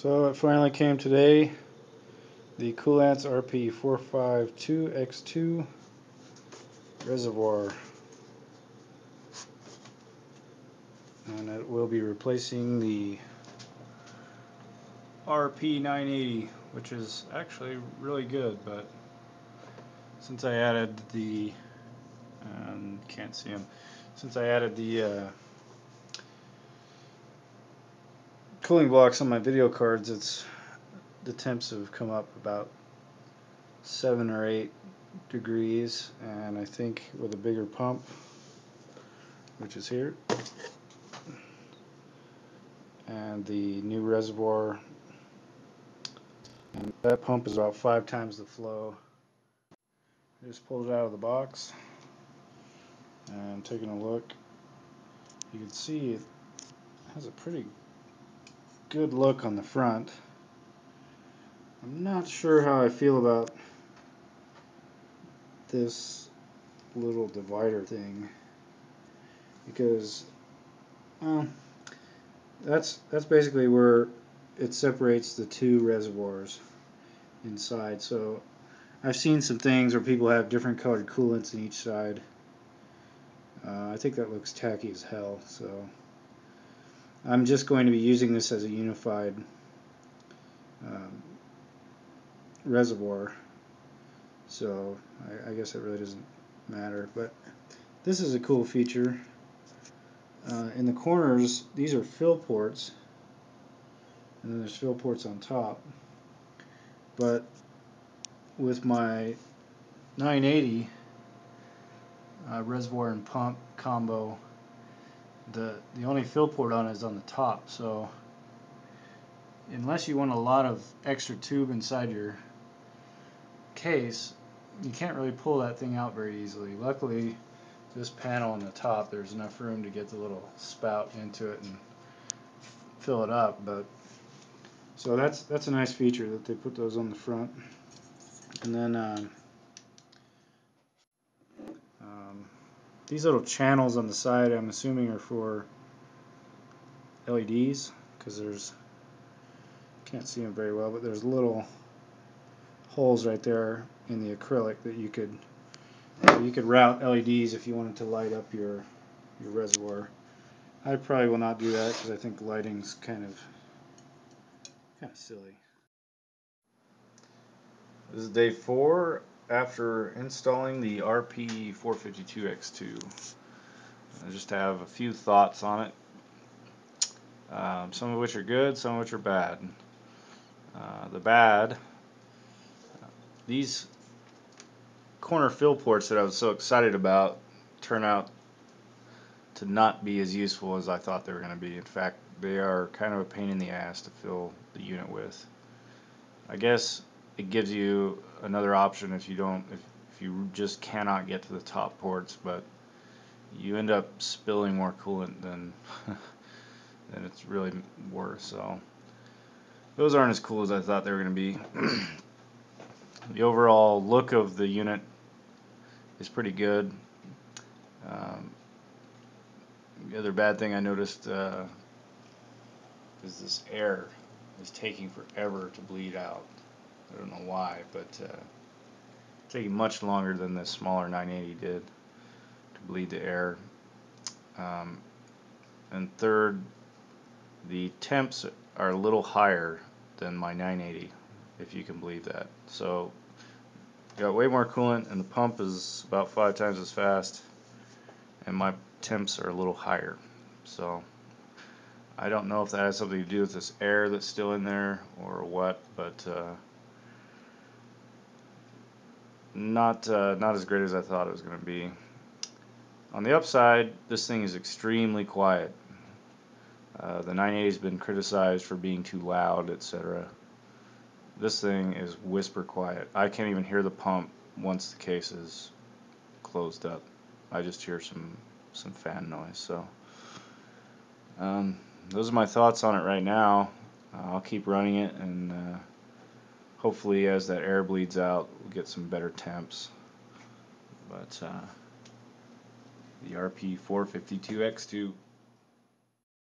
So it finally came today, the Koolance RP-452X2 reservoir, and it will be replacing the RP-980, which is actually really good, but since I added the can't see them, since I added the cooling blocks on my video cards, the temps have come up about 7 or 8 degrees, and I think with a bigger pump, which is here, and the new reservoir, and that pump is about 5 times the flow. I just pulled it out of the box and taking a look, you can see it has a pretty good look on the front. I'm not sure how I feel about this little divider thing, because that's basically where it separates the two reservoirs inside. So I've seen some things where people have different colored coolants in each side. I think that looks tacky as hell, so I'm just going to be using this as a unified reservoir, so I guess it really doesn't matter, but this is a cool feature. In the corners, these are fill ports, and then there's fill ports on top, but with my 980 reservoir and pump combo, the only fill port on it is on the top, so unless you want a lot of extra tube inside your case, you can't really pull that thing out very easily. Luckily, this panel on the top, there's enough room to get the little spout into it and fill it up. But so that's a nice feature that they put those on the front. And then these little channels on the side, I'm assuming, are for LEDs, because there's, can't see them very well, but there's little holes right there in the acrylic that you could route LEDs if you wanted to light up your reservoir. I probably will not do that because I think lighting's kind of silly. This is day 4 after installing the RP-452X2. I just have a few thoughts on it, some of which are good, some of which are bad. The bad, these corner fill ports that I was so excited about turn out to not be as useful as I thought they were going to be. In fact, they are kind of a pain in the ass to fill the unit with. I guess it gives you another option if you just cannot get to the top ports, but you end up spilling more coolant than than it's really worth. So those aren't as cool as I thought they were going to be. The overall look of the unit is pretty good. The other bad thing I noticed is this air is taking forever to bleed out. I don't know why, but taking much longer than the smaller 980 did to bleed the air. And third, the temps are a little higher than my 980, if you can believe that. So got way more coolant, and the pump is about 5 times as fast, and my temps are a little higher. So I don't know if that has something to do with this air that's still in there or what, but not as great as I thought it was going to be. On the upside, this thing is extremely quiet. The 980 has been criticized for being too loud, etc. This thing is whisper quiet. I can't even hear the pump once the case is closed up. I just hear some fan noise. So those are my thoughts on it right now. I'll keep running it, and hopefully as that air bleeds out, we'll get some better temps. But the RP-452X2